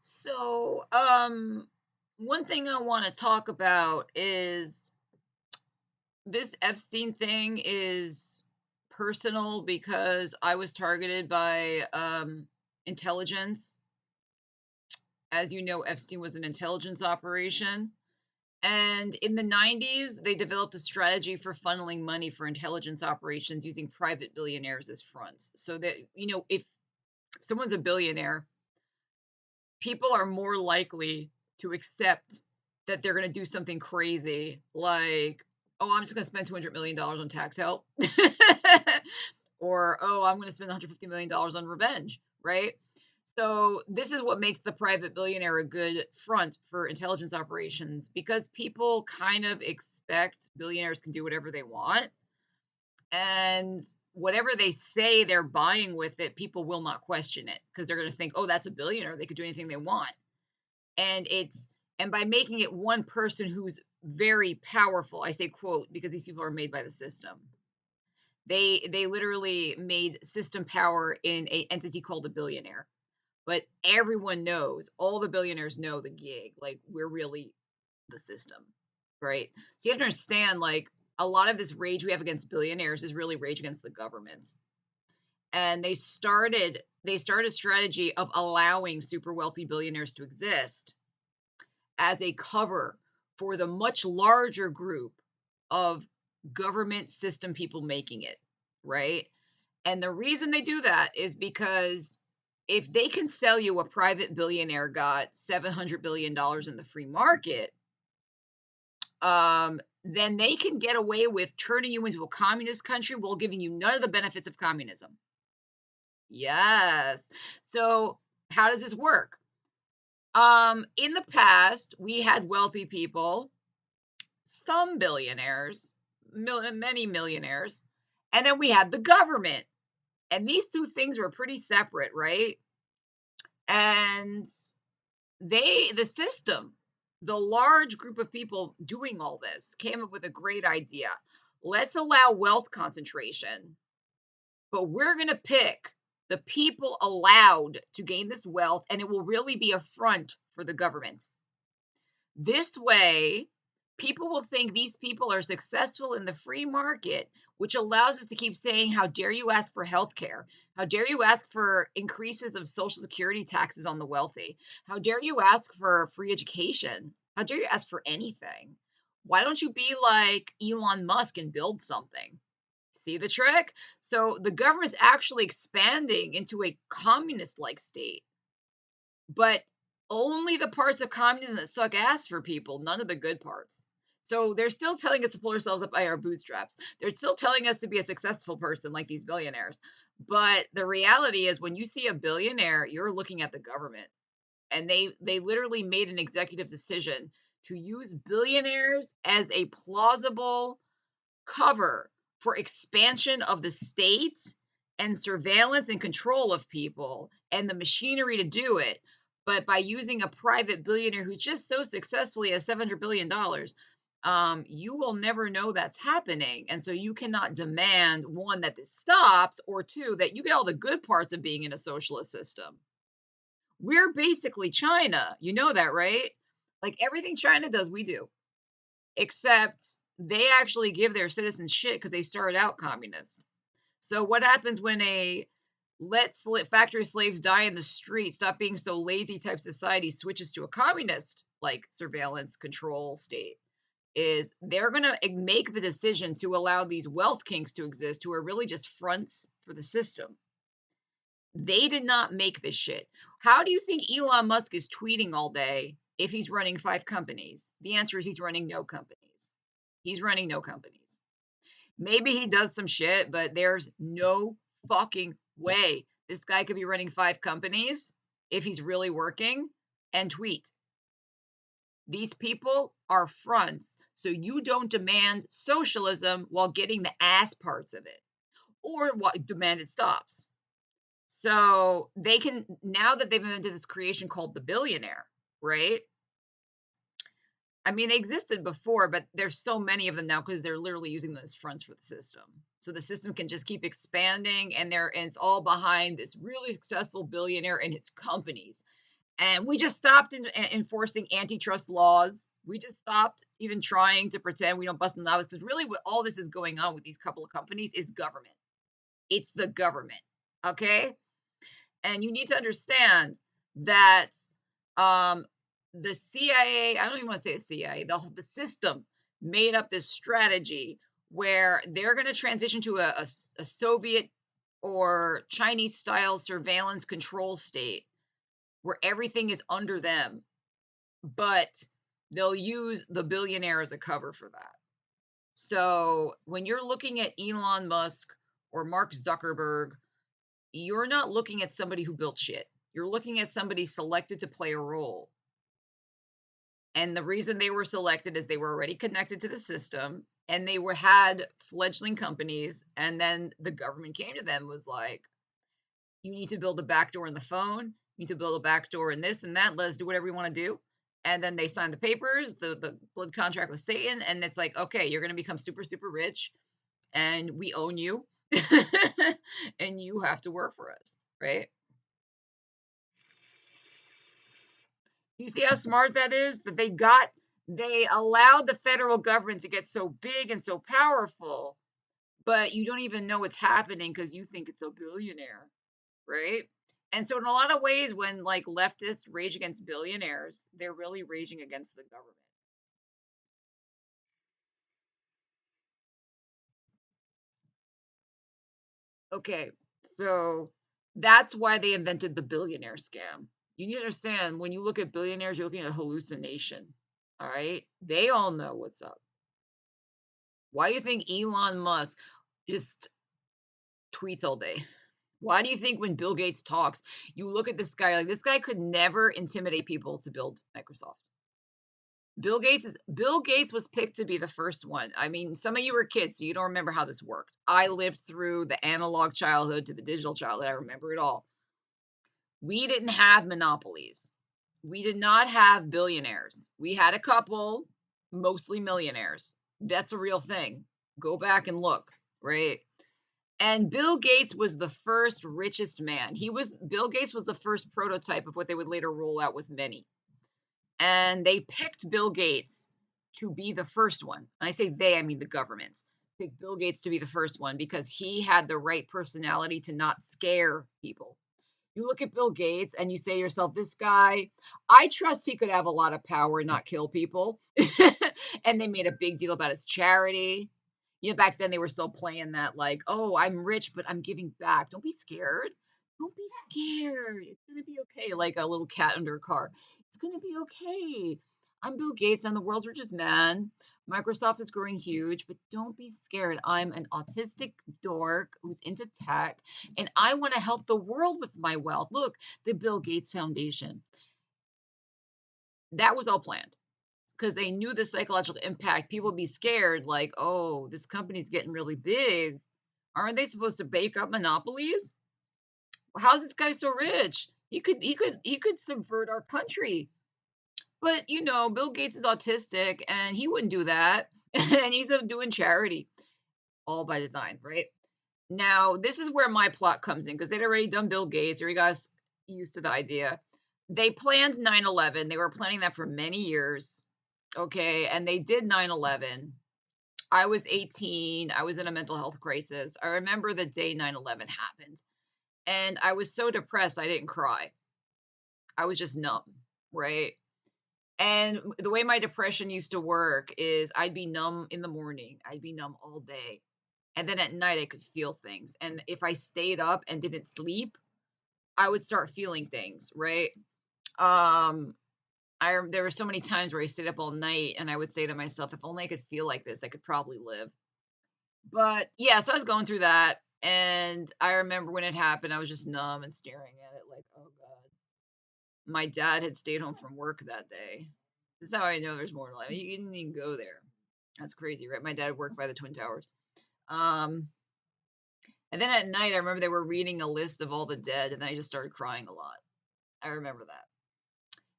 So, one thing I want to talk about is this Epstein thing is personal because I was targeted by intelligence. As you know, Epstein was an intelligence operation. And in the 90s, they developed a strategy for funneling money for intelligence operations using private billionaires as fronts. So that, if someone's a billionaire, people are more likely to accept that they're going to do something crazy like, oh, I'm just going to spend $200 million on tax help. Or, oh, I'm going to spend $150 million on revenge, right? So, this is what makes the private billionaire a good front for intelligence operations because people kind of expect billionaires can do whatever they want. And whatever they say they're buying with it, people will not question it because they're going to think, oh, that's a billionaire. They could do anything they want. And it's and by making it one person who's very powerful, I say quote because these people are made by the system. They literally made system power in a entity called a billionaire. But everyone knows, all the billionaires know the gig. Like we're really the system, right? So you have to understand, like a lot of this rage we have against billionaires is really rage against the government. And they started a strategy of allowing super wealthy billionaires to exist as a cover for the much larger group of government system people making it, right? And the reason they do that is because if they can sell you a private billionaire got $700 billion in the free market, then they can get away with turning you into a communist country while giving you none of the benefits of communism. Yes. So how does this work? In the past, we had wealthy people, some billionaires, many millionaires, and then we had the government. And these two things were pretty separate, right? And the system, the large group of people doing all this came up with a great idea. Let's allow wealth concentration, but we're going to pick the people allowed to gain this wealth, and it will really be a front for the government. This way, people will think these people are successful in the free market, which allows us to keep saying, how dare you ask for health care? How dare you ask for increases of social security taxes on the wealthy? How dare you ask for free education? How dare you ask for anything? Why don't you be like Elon Musk and build something? See the trick? So the government's actually expanding into a communist like state, but only the parts of communism that suck ass for people, none of the good parts. So they're still telling us to pull ourselves up by our bootstraps. They're still telling us to be a successful person like these billionaires. But the reality is when you see a billionaire, you're looking at the government. And they literally made an executive decision to use billionaires as a plausible cover for expansion of the state and surveillance and control of people and the machinery to do it. But by using a private billionaire who's just so successfully has $700 billion, you will never know that's happening. And so you cannot demand one, that this stops, or two, that you get all the good parts of being in a socialist system. We're basically China. You know that, right? Like everything China does, we do, except they actually give their citizens shit because they started out communist. So what happens when a factory slaves die in the street, stop being so lazy type society switches to a communist like surveillance control state? Is they're going to make the decision to allow these wealth kings to exist who are really just fronts for the system. They did not make this shit. How do you think Elon Musk is tweeting all day if he's running 5 companies? The answer is he's running no companies. He's running no companies. Maybe he does some shit, but there's no fucking way this guy could be running 5 companies if he's really working and tweet. These people are fronts, so you don't demand socialism while getting the ass parts of it, or what demand it stops. So they can, now that they've invented this creation called the billionaire, right? I mean, they existed before, but there's so many of them now because they're literally using them as fronts for the system. So the system can just keep expanding, and it's all behind this really successful billionaire and his companies. And we just stopped enforcing antitrust laws. We just stopped even trying to pretend we don't bust in the knobs, because really what all this is going on with these couple of companies is government. It's the government. Okay. And you need to understand that um, the CIA, I don't even want to say the CIA, the system made up this strategy where they're going to transition to a Soviet or Chinese style surveillance control state where everything is under them, but they'll use the billionaire as a cover for that. So when you're looking at Elon Musk or Mark Zuckerberg, you're not looking at somebody who built shit. You're looking at somebody selected to play a role. And the reason they were selected is they were already connected to the system and they were had fledgling companies, and then the government came to them, was like, you need to build a backdoor in the phone, you need to build a backdoor in this and that, let us do whatever you want to do. And then they signed the papers, the blood contract with Satan, and it's like, okay, you're going to become super super rich and we own you. And you have to work for us, right? You see how smart that is? That they allowed the federal government to get so big and so powerful, but you don't even know what's happening because you think it's a billionaire, right? And so in a lot of ways, when like leftists rage against billionaires, they're really raging against the government. Okay, so that's why they invented the billionaire scam. You need to understand, when you look at billionaires, you're looking at hallucination. All right, they all know what's up. Why do you think Elon Musk just tweets all day? Why do you think when Bill Gates talks, you look at this guy, like, this guy could never intimidate people to build Microsoft? Bill Gates was picked to be the first one. I mean, some of you were kids, so you don't remember how this worked. I lived through the analog childhood to the digital childhood. I remember it all. We didn't have monopolies. We did not have billionaires. We had a couple, mostly millionaires. That's a real thing. Go back and look, right? And Bill Gates was the first richest man. Bill Gates was the first prototype of what they would later roll out with many. And they picked Bill Gates to be the first one. And I say they, I mean the government picked Bill Gates to be the first one because he had the right personality to not scare people. You look at Bill Gates and you say to yourself, this guy, I trust he could have a lot of power and not kill people. And they made a big deal about his charity. You know, back then they were still playing that, like, oh, I'm rich, but I'm giving back. Don't be scared. Don't be scared. It's going to be okay. Like a little cat under a car. It's going to be okay. I'm Bill Gates. I'm the world's richest man. Microsoft is growing huge, but don't be scared. I'm an autistic dork who's into tech, and I want to help the world with my wealth. Look, the Bill Gates Foundation. That was all planned because they knew the psychological impact. People would be scared, like, oh, this company's getting really big. Aren't they supposed to bake up monopolies? How's this guy so rich? He could subvert our country. But Bill Gates is autistic and he wouldn't do that. And he's doing charity, all by design, right? Now, this is where my plot comes in because they'd already done Bill Gates. They already got us used to the idea. They planned 9/11. They were planning that for many years. Okay. And they did 9/11. I was 18. I was in a mental health crisis. I remember the day 9/11 happened. And I was so depressed, I didn't cry. I was just numb, right? And the way my depression used to work is I'd be numb in the morning, I'd be numb all day. And then at night, I could feel things. And if I stayed up and didn't sleep, I would start feeling things, right? Um, there were so many times where I stayed up all night and I would say to myself, if only I could feel like this, I could probably live. But yeah, so I was going through that. And I remember when it happened, I was just numb and staring at it like, oh God. My dad had stayed home from work that day. This is how I know there's more to life. You didn't even go there. That's crazy, right? My dad worked by the Twin Towers. Um, and then at night, I remember they were reading a list of all the dead, and I just started crying a lot. I remember that.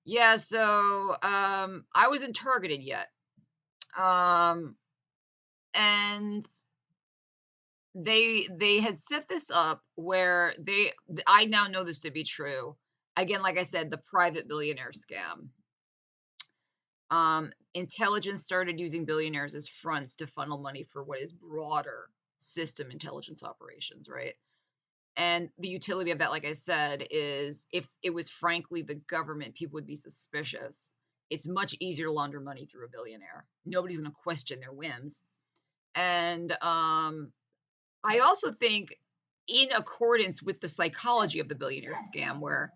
Yeah, so I wasn't targeted yet. Um, and they had set this up where I now know this to be true. Again, like I said, the private billionaire scam. Intelligence started using billionaires as fronts to funnel money for what is broader system intelligence operations, right? And the utility of that, like I said, is if it was frankly the government, people would be suspicious. It's much easier to launder money through a billionaire. Nobody's going to question their whims. And I also think, in accordance with the psychology of the billionaire scam, where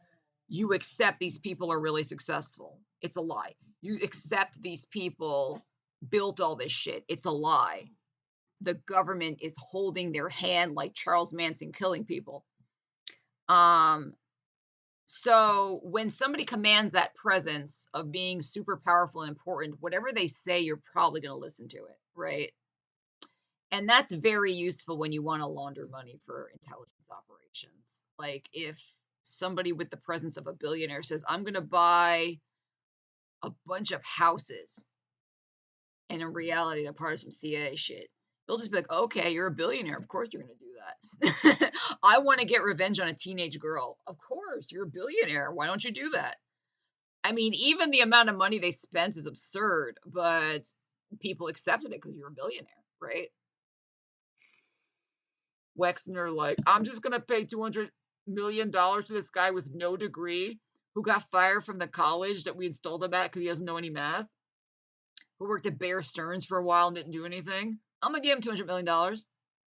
you accept these people are really successful, it's a lie. You accept these people built all this shit, it's a lie. The government is holding their hand like Charles Manson killing people. So when somebody commands that presence of being super powerful and important, whatever they say, you're probably going to listen to it, right? And that's very useful when you want to launder money for intelligence operations. Like if somebody with the presence of a billionaire says, I'm going to buy a bunch of houses, and in reality, they're part of some CIA shit. They'll just be like, okay, you're a billionaire. Of course you're going to do that. I want to get revenge on a teenage girl. Of course, you're a billionaire. Why don't you do that? I mean, even the amount of money they spent is absurd, but people accepted it because you're a billionaire, right? Wexner, like, I'm just going to pay $200 million to this guy with no degree who got fired from the college that we installed him at because he doesn't know any math, who worked at Bear Stearns for a while and didn't do anything. I'm going to give him $200 million.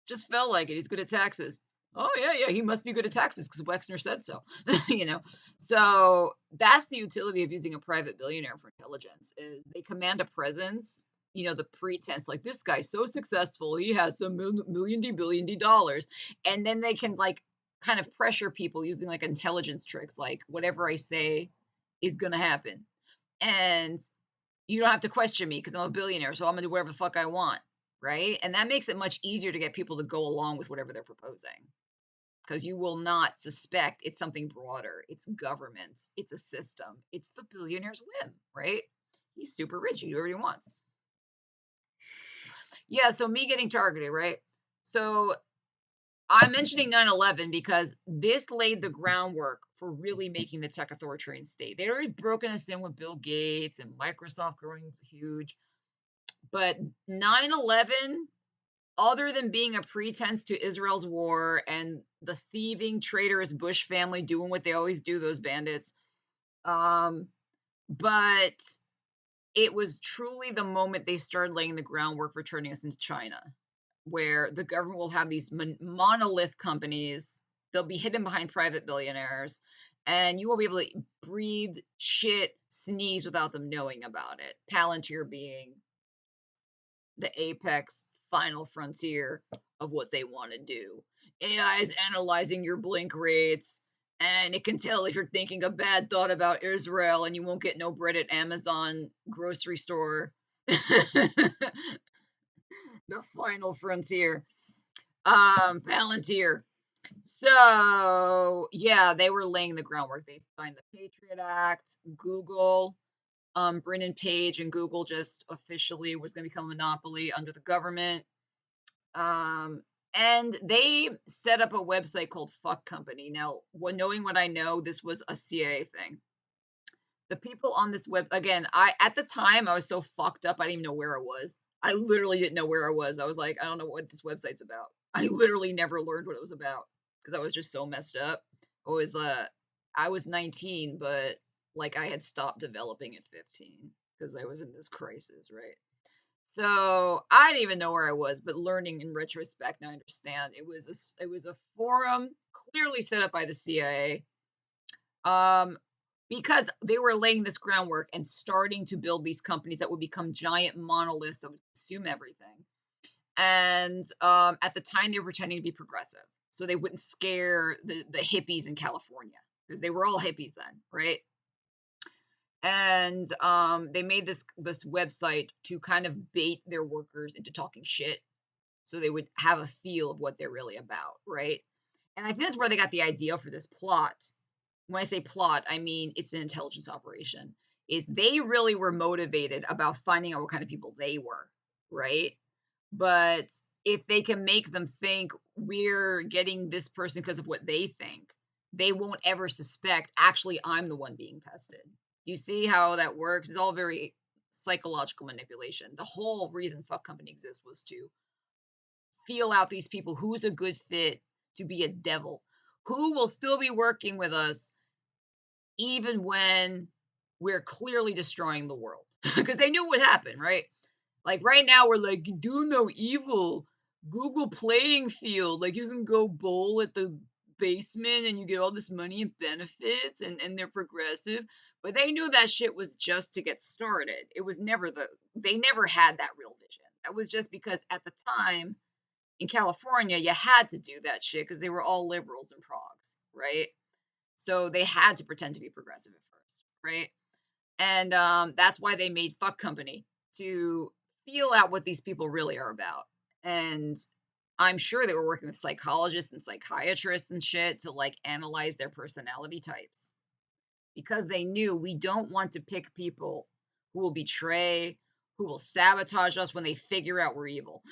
Just felt like it. He's good at taxes. Oh, yeah, he must be good at taxes because Wexner said so, you know? So that's the utility of using a private billionaire for intelligence is they command a presence, the pretense, like this guy's so successful, he has some million billion dollars. And then they can like kind of pressure people using like intelligence tricks, like whatever I say is going to happen. And you don't have to question me because I'm a billionaire, so I'm going to do whatever the fuck I want. Right? And that makes it much easier to get people to go along with whatever they're proposing because you will not suspect it's something broader. It's government. It's a system. It's the billionaire's whim, right? He's super rich. He can do whatever he wants. Yeah, so me getting targeted, right? So I'm mentioning 9/11 because this laid the groundwork for really making the tech authoritarian state. They'd already broken us in with Bill Gates and Microsoft growing huge. But 9/11, other than being a pretense to Israel's war and the thieving, traitorous Bush family doing what they always do, those bandits, but it was truly the moment they started laying the groundwork for turning us into China, where the government will have these monolith companies. They'll be hidden behind private billionaires, and you won't be able to breathe, shit, sneeze without them knowing about it. Palantir being the apex final frontier of what they want to do. AI is analyzing your blink rates, and it can tell if you're thinking a bad thought about Israel, and you won't get no bread at Amazon grocery store. The final frontier. Palantir. So yeah, they were laying the groundwork. They signed the Patriot Act. Google, Brennan Page and Google just officially was going to become a monopoly under the government. And they set up a website called Fuck Company. Now, knowing what I know, this was a CIA thing. The people on this web, again, at the time I was so fucked up, I didn't even know where I was. I literally didn't know where I was. I was like, I don't know what this website's about. I literally never learned what it was about because I was just so messed up. I was 19, but like I had stopped developing at 15 because I was in this crisis, right? So I didn't even know where I was, but learning in retrospect, I understand it was a forum clearly set up by the CIA, because they were laying this groundwork and starting to build these companies that would become giant monoliths that would consume everything. And at the time, they were pretending to be progressive, so they wouldn't scare the hippies in California because they were all hippies then, right? And they made this website to kind of bait their workers into talking shit, so they would have a feel of what they're really about, right? And I think that's where they got the idea for this plot. When I say plot, I mean it's an intelligence operation. Is they really were motivated about finding out what kind of people they were, right? But if they can make them think we're getting this person because of what they think, they won't ever suspect, actually, I'm the one being tested. Do you see how that works? It's all very psychological manipulation. The whole reason Fuck Company exists was to feel out these people who's a good fit to be a devil, who will still be working with us even when we're clearly destroying the world. Because they knew what happened, right? Like right now, we're like, do no evil. Google playing field. Like you can go bowl at the basement and you get all this money and benefits and they're progressive. But they knew that shit was just to get started. It was never they never had that real vision. That was just because at the time in California, you had to do that shit because they were all liberals and progs, right? So they had to pretend to be progressive at first, right? And that's why they made Fuck Company to feel out what these people really are about. And I'm sure they were working with psychologists and psychiatrists and shit to like analyze their personality types because they knew we don't want to pick people who will betray, who will sabotage us when they figure out we're evil.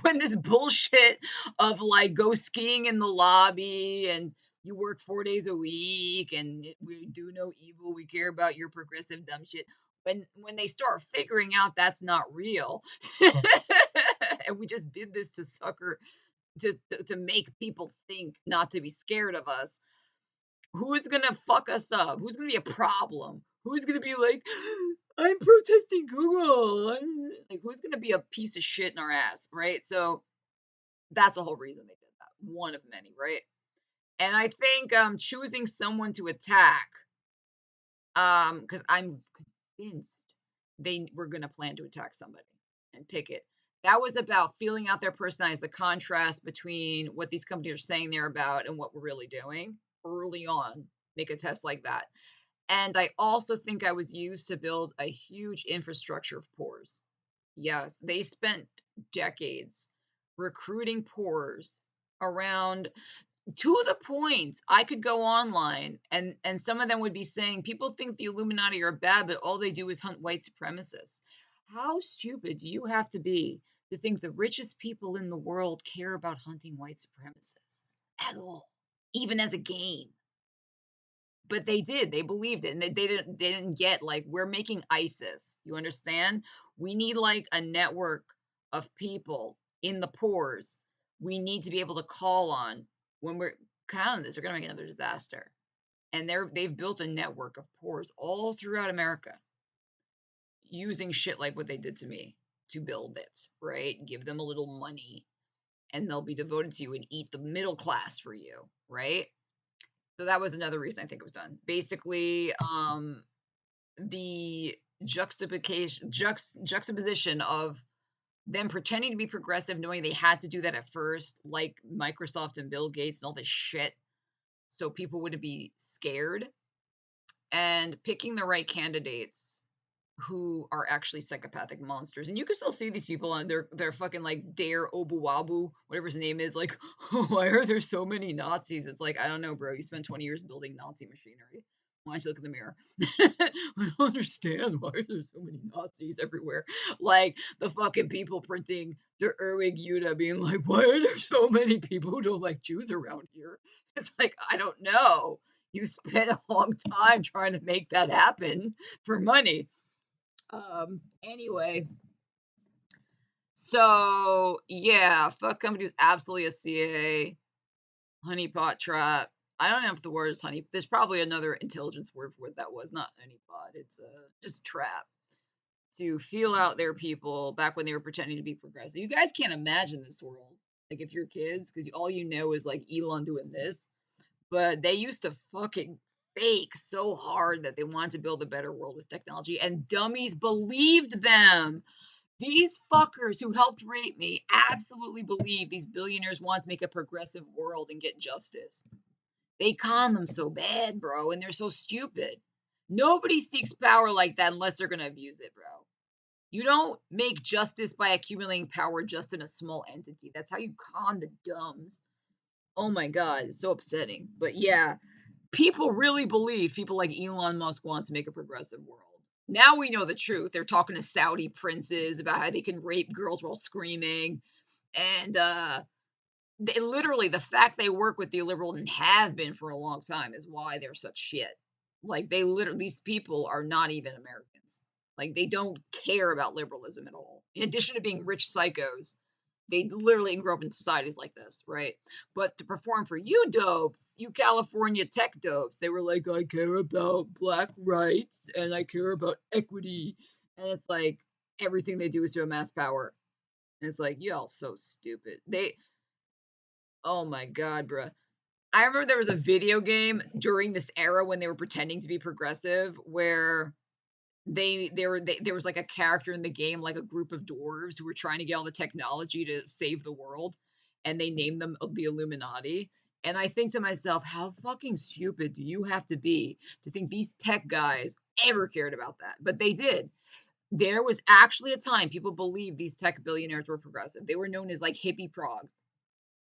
When this bullshit of like go skiing in the lobby and you work 4 days a week and we do no evil, we care about your progressive dumb shit. When they start figuring out that's not real, and we just did this to sucker to make people think not to be scared of us, who's gonna fuck us up? Who's gonna be a problem? Who's gonna be like, I'm protesting Google? Like, who's gonna be a piece of shit in our ass, right? So that's the whole reason they did that. One of many, right? And I think choosing someone to attack, because I'm convinced they were gonna plan to attack somebody and pick it. That was about feeling out their personalities, the contrast between what these companies are saying they're about and what we're really doing early on. Make a test like that. And I also think I was used to build a huge infrastructure of pores. Yes, they spent decades recruiting pores around to the point I could go online and some of them would be saying people think the Illuminati are bad, but all they do is hunt white supremacists. How stupid do you have to be to think the richest people in the world care about hunting white supremacists at all, even as a game? But they did. They believed it, and they didn't get like we're making ISIS. You understand? We need like a network of people in the pores. We need to be able to call on when we're count on this. They're gonna make another disaster, and they've built a network of pores all throughout America using shit like what they did to me to build it. Right? Give them a little money, and they'll be devoted to you and eat the middle class for you. Right? So that was another reason I think it was done. Basically, the juxtaposition of them pretending to be progressive, knowing they had to do that at first, like Microsoft and Bill Gates and all this shit, so people wouldn't be scared, and picking the right candidates who are actually psychopathic monsters. And you can still see these people on their fucking like Dare Obuwabu, whatever his name is, like, oh, why are there so many Nazis? It's like, I don't know, bro. You spent 20 years building Nazi machinery. Why don't you look in the mirror? I don't understand why are there so many Nazis everywhere. Like the fucking people printing their Erwig Yuda being like, why are there so many people who don't like Jews around here? It's like, I don't know. You spent a long time trying to make that happen for money. Anyway, so yeah, Fuck Company was absolutely a CIA honeypot trap. I don't know if the word is honey. There's probably another intelligence word for what that was. Not honeypot. It's just a trap to feel out their people back when they were pretending to be progressive. You guys can't imagine this world. Like if you're kids, because all you know is like Elon doing this. But they used to fucking fake so hard that they wanted to build a better world with technology, and dummies believed them. These fuckers who helped rape me absolutely believe these billionaires want to make a progressive world and get justice. They con them so bad, bro, and they're so stupid. Nobody seeks power like that unless they're going to abuse it, bro. You don't make justice by accumulating power just in a small entity. That's how you con the dumbs. Oh my God, it's so upsetting. But yeah, people really believe people like Elon Musk wants to make a progressive world. Now we know the truth. They're talking to Saudi princes about how they can rape girls while screaming. And They literally, the fact they work with the liberal and have been for a long time is why they're such shit. Like, they literally, these people are not even Americans. Like, they don't care about liberalism at all. In addition to being rich psychos, they literally grew up in societies like this, right? But to perform for you dopes, you California tech dopes, they were like, I care about black rights and I care about equity. And it's like everything they do is to amass power. And it's like, y'all so stupid. Oh my God, bruh. I remember there was a video game during this era when they were pretending to be progressive, where there was like a character in the game, like a group of dwarves who were trying to get all the technology to save the world, and they named them the Illuminati. And I think to myself, how fucking stupid do you have to be to think these tech guys ever cared about that? But they did. There was actually a time people believed these tech billionaires were progressive. They were known as like hippie progs.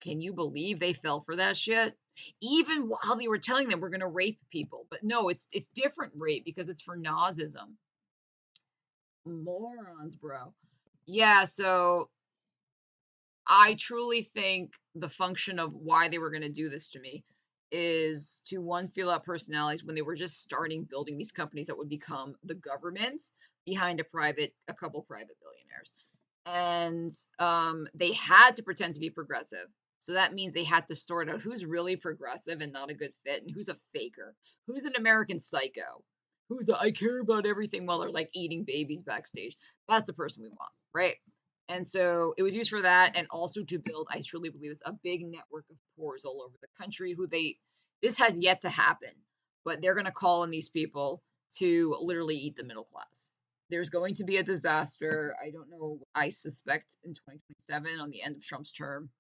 Can you believe they fell for that shit? Even while they were telling them we're gonna rape people. But no, it's different rape because it's for Nazism. Morons, bro. Yeah, so I truly think the function of why they were gonna do this to me is to one, feel out personalities when they were just starting building these companies that would become the government behind a couple private billionaires. And they had to pretend to be progressive. So that means they had to sort out who's really progressive and not a good fit, and who's a faker, who's an American psycho, who's I care about everything while they're like eating babies backstage. That's the person we want, right? And so it was used for that, and also to build, I truly believe this, a big network of poors all over the country who this has yet to happen, but they're going to call on these people to literally eat the middle class. There's going to be a disaster. I don't know. I suspect in 2027 on the end of Trump's term.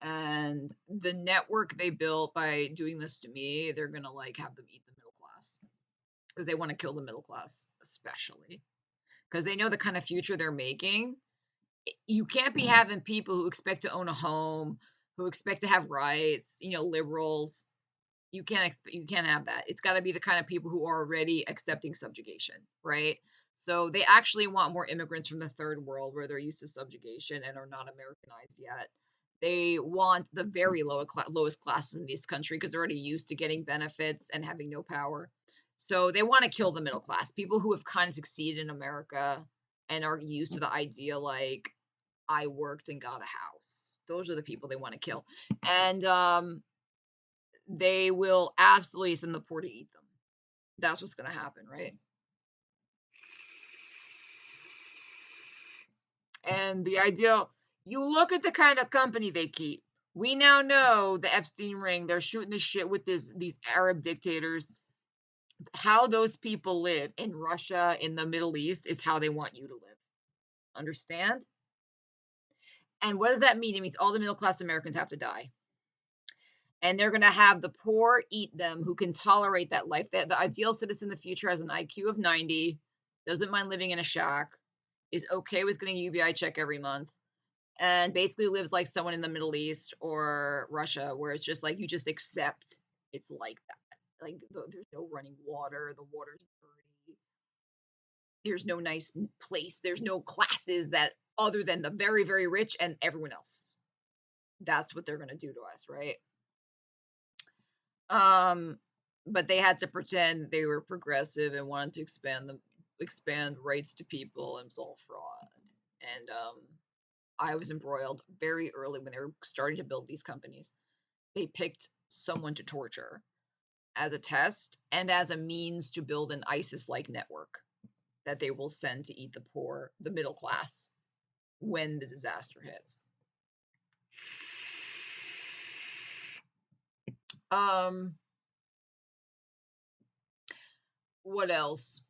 And the network they built by doing this to me, they're going to like have them eat the middle class because they want to kill the middle class, especially because they know the kind of future they're making. You can't be having people who expect to own a home, who expect to have rights, liberals. You can't have that. It's got to be the kind of people who are already accepting subjugation, right? So they actually want more immigrants from the third world where they're used to subjugation and are not Americanized yet. They want the very lowest classes in this country because they're already used to getting benefits and having no power. So they want to kill the middle class, people who have kind of succeeded in America and are used to the idea like I worked and got a house. Those are the people they want to kill. And they will absolutely send the poor to eat them. That's what's going to happen, right? And the idea, you look at the kind of company they keep. We now know the Epstein ring, they're shooting the shit with these Arab dictators. How those people live in Russia, in the Middle East, is how they want you to live. Understand? And what does that mean? It means all the middle class Americans have to die. And they're going to have the poor eat them who can tolerate that life. The ideal citizen in the future has an IQ of 90, doesn't mind living in a shack, is okay with getting a UBI check every month, and basically lives like someone in the Middle East or Russia, where it's just like you just accept it's like that. Like there's no running water, the water's dirty, there's no nice place, there's no classes that other than the very, very rich and everyone else. That's what they're going to do to us, right? But they had to pretend they were progressive and wanted to expand rights to people, and it was all fraud. And I was embroiled very early when they were starting to build these companies. They picked someone to torture as a test and as a means to build an ISIS-like network that they will send to eat the poor, the middle class, when the disaster hits. What else?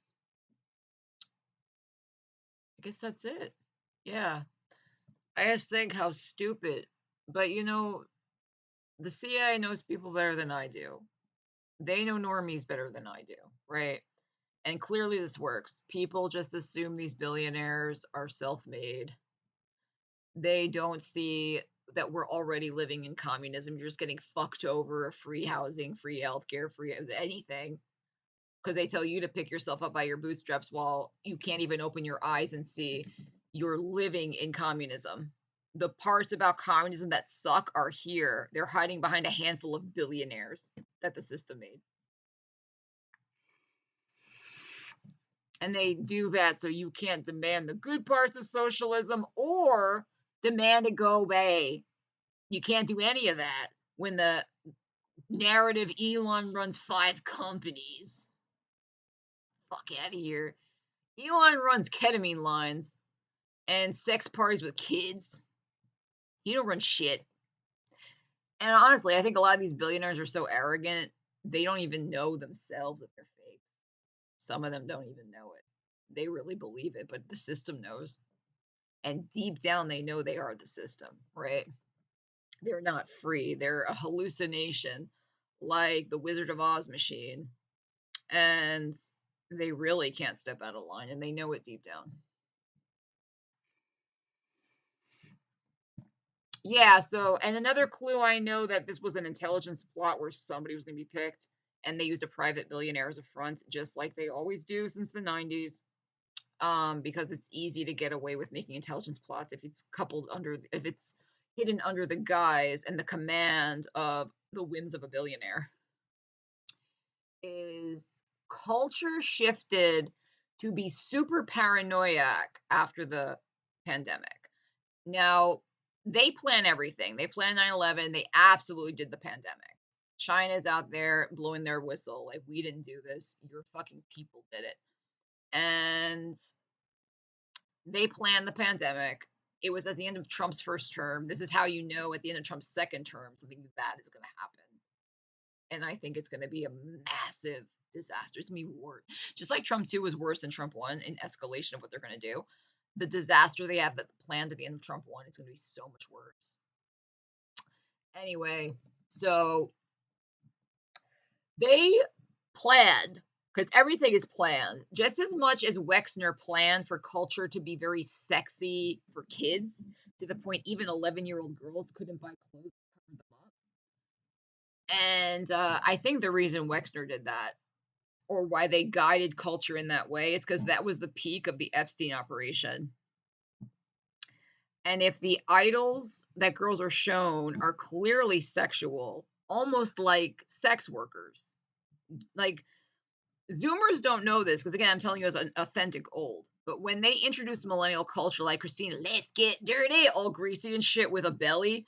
I guess that's it. Yeah. I just think how stupid. But the CIA knows people better than I do. They know normies better than I do, right? And clearly this works. People just assume these billionaires are self-made. They don't see that we're already living in communism. You're just getting fucked over, free housing, free healthcare, free anything. Because they tell you to pick yourself up by your bootstraps while you can't even open your eyes and see you're living in communism. The parts about communism that suck are here. They're hiding behind a handful of billionaires that the system made. And they do that so you can't demand the good parts of socialism or demand it go away. You can't do any of that when the narrative Elon runs 5 companies. Fuck out of here. Elon runs ketamine lines and sex parties with kids. He don't run shit. And honestly, I think a lot of these billionaires are so arrogant, they don't even know themselves that they're fake. Some of them don't even know it. They really believe it, but the system knows. And deep down, they know they are the system, right? They're not free. They're a hallucination, like the Wizard of Oz machine. And they really can't step out of line, and they know it deep down. Yeah, so, and another clue I know that this was an intelligence plot where somebody was going to be picked, and they used a private billionaire as a front, just like they always do since the 90s, because it's easy to get away with making intelligence plots if it's if it's hidden under the guise and the command of the whims of a billionaire. Is culture shifted to be super paranoiac after the pandemic. Now, they plan everything. They planned 9/11. They absolutely did the pandemic. China's out there blowing their whistle like, we didn't do this. Your fucking people did it. And they planned the pandemic. It was at the end of Trump's first term. This is how you know at the end of Trump's second term something bad is going to happen. And I think it's going to be a massive disaster. It's going to be worse. Just like Trump 2 was worse than Trump 1 in escalation of what they're going to do. The disaster they have that planned at the end of Trump 1 is going to be so much worse. Anyway, so they planned, because everything is planned, just as much as Wexner planned for culture to be very sexy for kids, to the point even 11-year-old girls couldn't buy clothes to cover them up. And I think the reason Wexner did that, or why they guided culture in that way, is because that was the peak of the Epstein operation. And if the idols that girls are shown are clearly sexual, almost like sex workers, like Zoomers don't know this because, again, I'm telling you as an authentic old. But when they introduced millennial culture, like Christina, let's get dirty, all greasy and shit with a belly,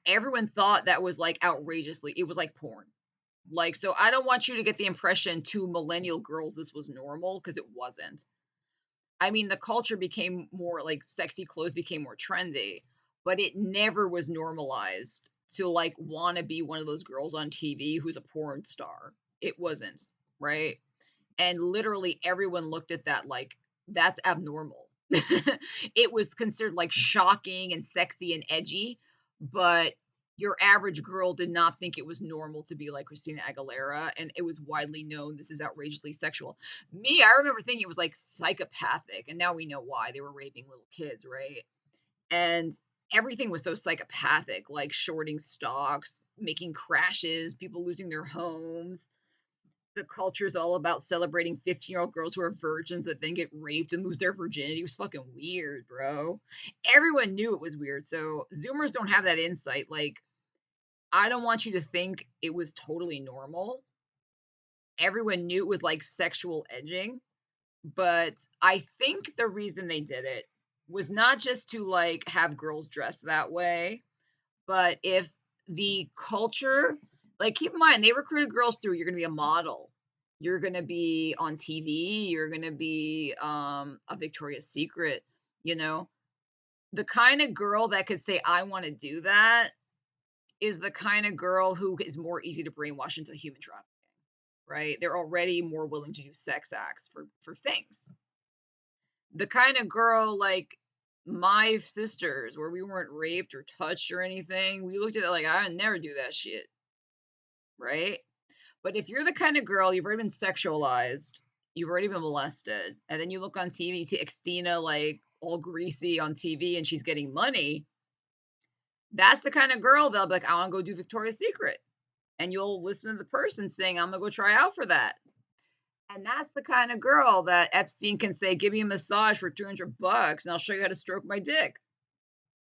everyone thought that was like outrageously, it was like porn. Like, so I don't want you to get the impression to millennial girls this was normal, because it wasn't. I mean, the culture became more like sexy clothes became more trendy, but it never was normalized to like want to be one of those girls on TV who's a porn star. It wasn't, right? And literally everyone looked at that like that's abnormal. It was considered like shocking and sexy and edgy, but your average girl did not think it was normal to be like Christina Aguilera, and it was widely known this is outrageously sexual. Me, I remember thinking it was like psychopathic, and now we know why they were raping little kids, right? And everything was so psychopathic, like shorting stocks, making crashes, people losing their homes. The culture is all about celebrating 15-year-old girls who are virgins that then get raped and lose their virginity. It was fucking weird, bro. Everyone knew it was weird, so Zoomers don't have that insight. Like, I don't want you to think it was totally normal. Everyone knew it was like sexual edging, but I think the reason they did it was not just to like have girls dress that way, but if the culture, like, keep in mind, they recruited girls through, you're going to be a model, you're going to be on TV, you're going to be a Victoria's Secret, you know, the kind of girl that could say, I want to do that is the kind of girl who is more easy to brainwash into human trafficking, right? They're already more willing to do sex acts for things. The kind of girl like my sisters, where we weren't raped or touched or anything, we looked at it like, I would never do that shit, right? But if you're the kind of girl, you've already been sexualized, you've already been molested, and then you look on TV, you see Xtina like all greasy on TV and she's getting money, that's the kind of girl they'll be like, I want to go do Victoria's Secret. And you'll listen to the person saying, I'm going to go try out for that. And that's the kind of girl that Epstein can say, give me a massage for $200 and I'll show you how to stroke my dick.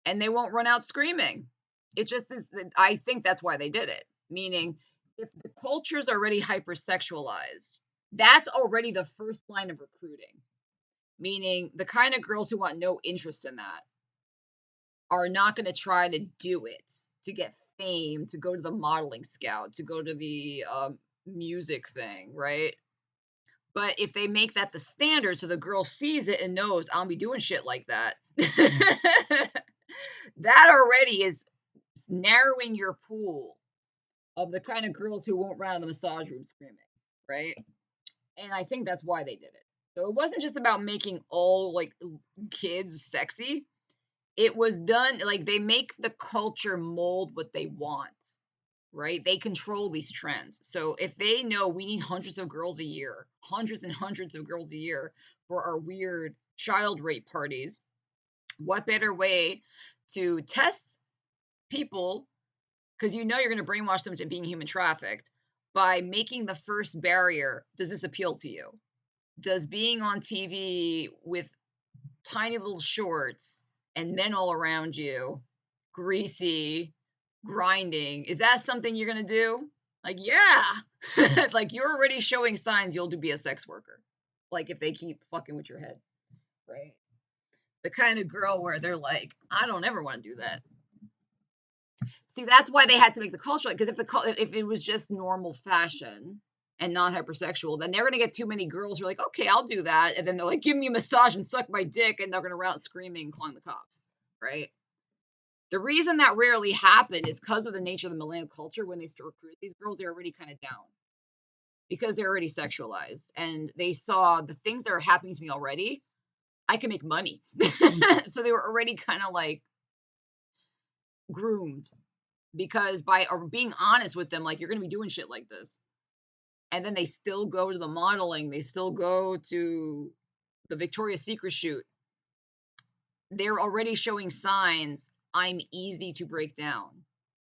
and they won't run out screaming. It just is that I think that's why they did it. Meaning, if the culture's already hypersexualized, that's already the first line of recruiting. Meaning, the kind of girls who want no interest in that are not going to try to do it to get fame, to go to the modeling scout, to go to the music thing, right? But if they make that the standard so the girl sees it and knows I'll be doing shit like that, that already is narrowing your pool of the kind of girls who won't run out of the massage room screaming, right? And I think that's why they did it. So it wasn't just about making all like kids sexy. It was done like they make the culture mold what they want, right? They control these trends. So if they know we need hundreds of girls a year, hundreds and hundreds of girls a year for our weird child rape parties, what better way to test people, because you know you're going to brainwash them to being human trafficked, by making the first barrier. Does this appeal to you? Does being on TV with tiny little shorts and men all around you, greasy, grinding, is that something you're going to do? Like, yeah. Like, you're already showing signs you'll be a sex worker. Like, if they keep fucking with your head, right? The kind of girl where they're like, I don't ever want to do that. See, that's why they had to make the culture, because if it was just normal fashion and not hypersexual, then they're going to get too many girls who are like, okay, I'll do that. And then they're like, give me a massage and suck my dick. And they're going to run out screaming and calling the cops, right? The reason that rarely happened is because of the nature of the millennial culture. When they start recruiting these girls, they're already kind of down because they're already sexualized. And they saw the things that are happening to me already. I can make money. So they were already kind of like groomed. Because by or being honest with them, like, you're going to be doing shit like this. And then they still go to the modeling. They still go to the Victoria's Secret shoot. They're already showing signs. I'm easy to break down.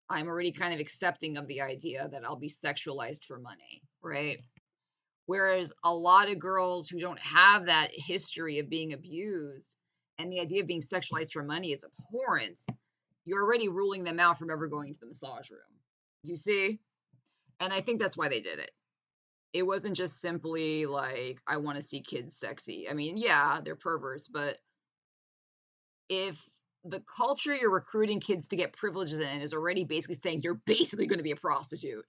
I'm already kind of accepting of the idea that I'll be sexualized for money, right? Whereas a lot of girls who don't have that history of being abused and the idea of being sexualized for money is abhorrent, you're already ruling them out from ever going to the massage room. You see? And I think that's why they did it. It wasn't just simply like, I want to see kids sexy. I mean, yeah, they're perverts, but if the culture you're recruiting kids to get privileges in is already basically saying you're basically going to be a prostitute,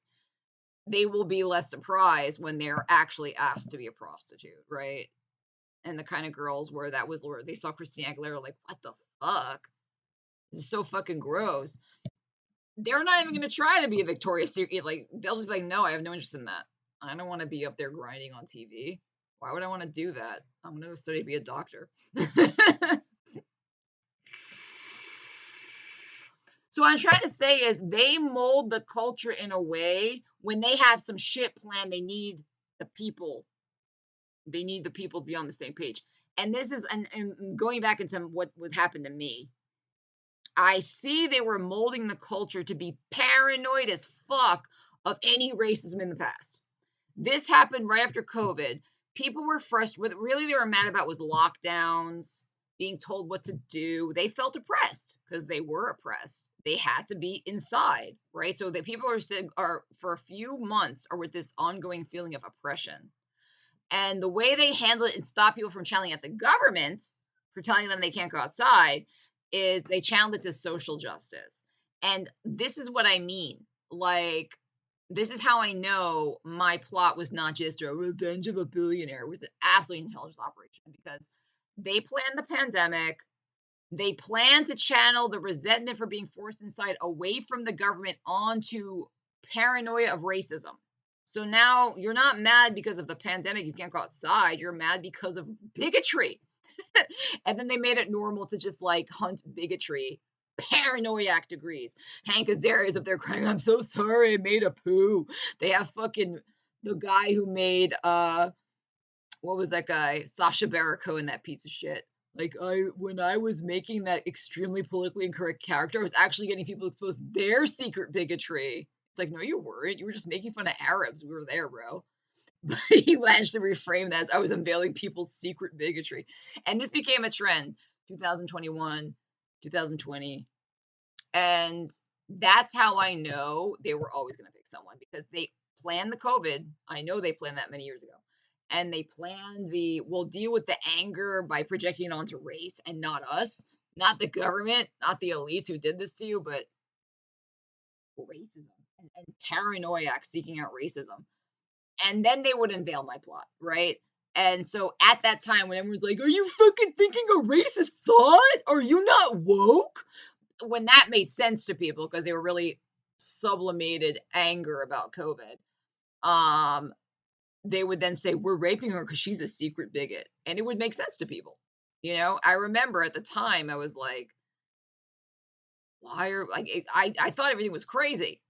they will be less surprised when they're actually asked to be a prostitute, right? And the kind of girls where that was, where they saw Christina Aguilera, like, what the fuck? This is so fucking gross. They're not even going to try to be a Victoria's Secret. Like, they'll just be like, no, I have no interest in that. I don't want to be up there grinding on TV. Why would I want to do that? I'm going to study to be a doctor. So what I'm trying to say is they mold the culture in a way when they have some shit planned. They need the people. They need the people to be on the same page. And this is, and going back into what happened to me, I see they were molding the culture to be paranoid as fuck of any racism in the past. This happened right after COVID. People were frustrated. What really they were mad about was lockdowns, being told what to do. They felt oppressed because they were oppressed. They had to be inside, right? So that people are for a few months are with this ongoing feeling of oppression. And the way they handle it and stop people from channeling at the government for telling them they can't go outside is they channeled it to social justice. And this is what I mean. Like, this is how I know my plot was not just a revenge of a billionaire. It was an absolute intelligence operation because they planned the pandemic. They planned to channel the resentment for being forced inside away from the government onto paranoia of racism. So now you're not mad because of the pandemic, you can't go outside. You're mad because of bigotry. And then they made it normal to just like hunt bigotry, paranoiac degrees. Hank Azaria's up there crying, I'm so sorry, I made a poo. They have fucking the guy who made what was that guy? Sacha Baron Cohen, that piece of shit. Like, when I was making that extremely politically incorrect character, I was actually getting people to expose their secret bigotry. It's like, no, you weren't. You were just making fun of Arabs. We were there, bro. But he managed to reframe that as I was unveiling people's secret bigotry. And this became a trend. 2021, 2020. And that's how I know they were always going to pick someone, because they planned the COVID. I know they planned that many years ago. And they planned we'll deal with the anger by projecting it onto race, and not us, not the government, not the elites who did this to you, but racism and paranoiacs seeking out racism. And then they would unveil my plot, right? And so at that time, when everyone's like, "Are you fucking thinking a racist thought? Are you not woke?" When that made sense to people, because they were really sublimated anger about COVID, um, they would then say, "We're raping her because she's a secret bigot," and it would make sense to people. I remember at the time I was like, "Why are like?" I thought everything was crazy,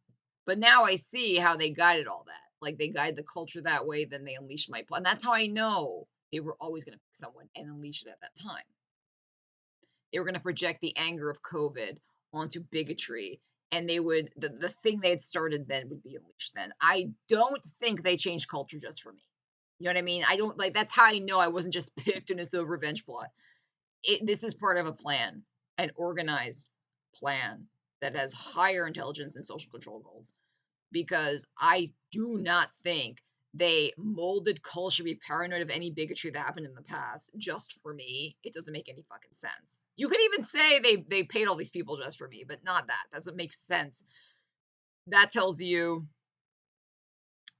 but now I see how they guided all that. Like, they guide the culture that way, then they unleash my plan. That's how I know they were always going to pick someone and unleash it at that time. They were going to project the anger of COVID onto bigotry, and they would the thing they had started then would be unleashed then. I don't think they changed culture just for me. You know what I mean? I don't like That's how I know I wasn't just picked in a revenge plot. This is part of a plan, an organized plan that has higher intelligence and social control goals, because I do not think they molded culture to be paranoid of any bigotry that happened in the past just for me. It doesn't make any fucking sense. You could even say they paid all these people just for me, but not that. Doesn't make sense. That tells you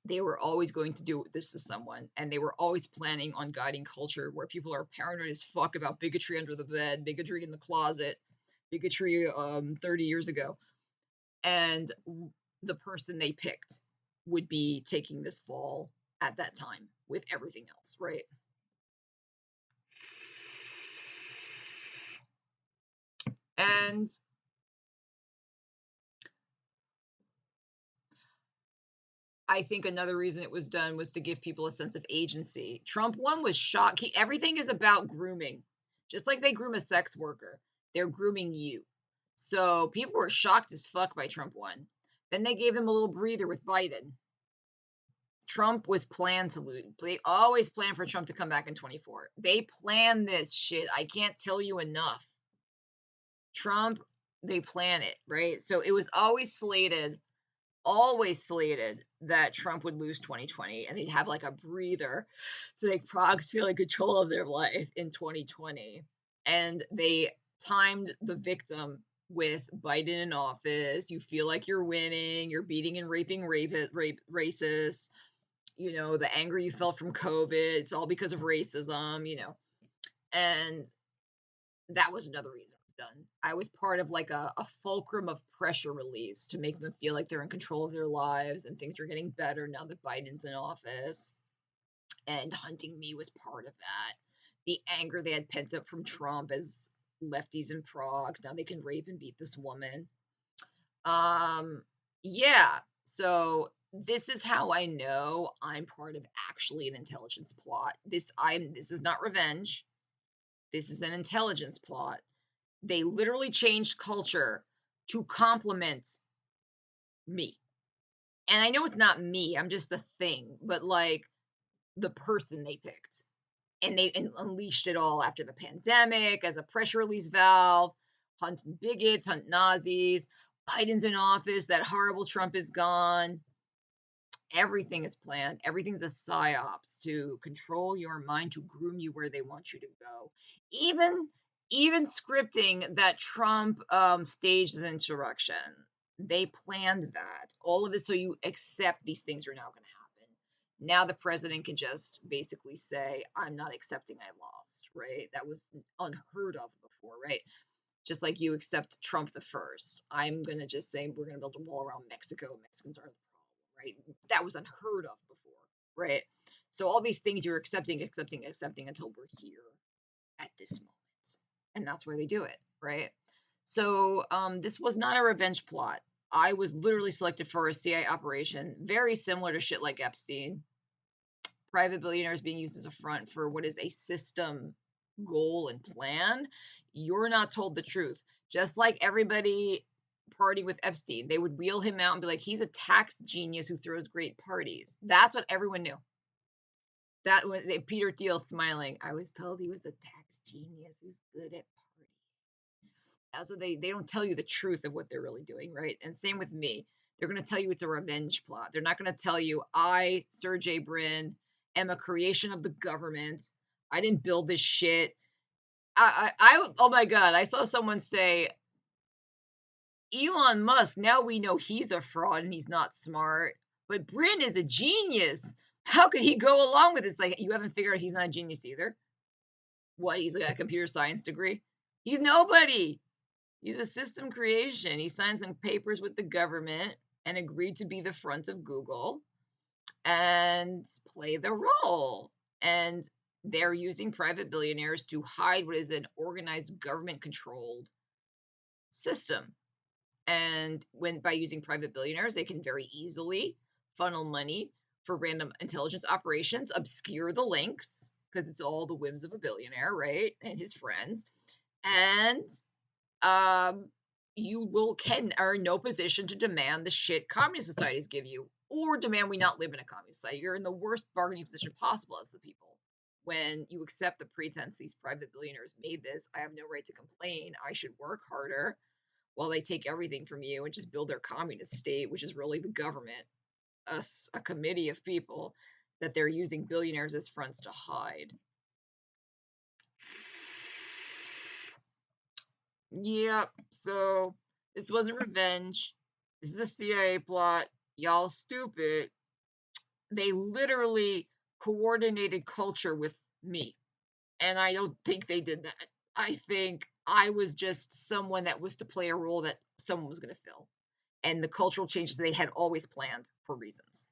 they were always going to do this to someone, and they were always planning on guiding culture where people are paranoid as fuck about bigotry under the bed, bigotry in the closet, bigotry 30 years ago. And the person they picked would be taking this fall at that time with everything else, right? And I think another reason it was done was to give people a sense of agency. Trump one was shock. Everything is about grooming. Just like they groom a sex worker, they're grooming you. So people were shocked as fuck by Trump one. Then they gave him a little breather with Biden. Trump was planned to lose. They always plan for Trump to come back in 24. They plan this shit. I can't tell you enough. Trump, they plan it, right? So it was always slated that Trump would lose 2020, and they'd have like a breather to make progs feel in control of their life in 2020. And they timed the victim with Biden in office. You feel like you're winning, you're beating and raping racists. The anger you felt from COVID, it's all because of racism. And that was another reason it was done. I was part of like a fulcrum of pressure release to make them feel like they're in control of their lives and things are getting better now that Biden's in office. And hunting me was part of that. The anger they had pent up from Trump as lefties and progs. Now they can rape and beat this woman. Yeah. So this is how I know I'm part of actually an intelligence plot. This is not revenge. This is an intelligence plot. They literally changed culture to complement me. And I know it's not me, I'm just a thing, but like the person they picked. And they unleashed it all after the pandemic as a pressure release valve, hunting bigots, hunt Nazis. Biden's in office, that horrible Trump is gone. Everything is planned. Everything's a psyops to control your mind, to groom you where they want you to go. Even scripting that Trump staged an insurrection, they planned that. All of it so you accept these things are now going to happen. Now the president can just basically say, "I'm not accepting I lost," right? That was unheard of before, right? Just like you accept Trump the first. I'm going to just say we're going to build a wall around Mexico. Mexicans are the problem, right? That was unheard of before, right? So all these things you're accepting until we're here at this moment. And that's where they do it, right? So this was not a revenge plot. I was literally selected for a CIA operation, very similar to shit like Epstein. Private billionaires being used as a front for what is a system goal and plan. You're not told the truth. Just like everybody partying with Epstein, they would wheel him out and be like, he's a tax genius who throws great parties. That's what everyone knew. That when Peter Thiel smiling, I was told he was a tax genius who's good at parties. So they don't tell you the truth of what they're really doing, right? And same with me. They're going to tell you it's a revenge plot. They're not going to tell you I, Sergey Brin, am a creation of the government. I didn't build this shit. Oh my god, I saw someone say Elon Musk. Now we know he's a fraud and he's not smart, but Brin is a genius. How could he go along with this? Like, you haven't figured out he's not a genius either. What? He's like a computer science degree. He's nobody. He's a system creation. He signed some papers with the government and agreed to be the front of Google and play the role. And they're using private billionaires to hide what is an organized government controlled system. And when by using private billionaires, they can very easily funnel money for random intelligence operations, obscure the links because it's all the whims of a billionaire, right? And his friends. And um, you will can are in no position to demand the shit communist societies give you, or demand we not live in a communist society. You're in the worst bargaining position possible as the people. When you accept the pretense these private billionaires made this, I have no right to complain. I should work harder while they take everything from you and just build their communist state, which is really the government, a committee of people that they're using billionaires as fronts to hide. Yep. So this wasn't revenge. This is a CIA plot. Y'all stupid. They literally coordinated culture with me. And I don't think they did that. I think I was just someone that was to play a role that someone was going to fill. And the cultural changes they had always planned for reasons.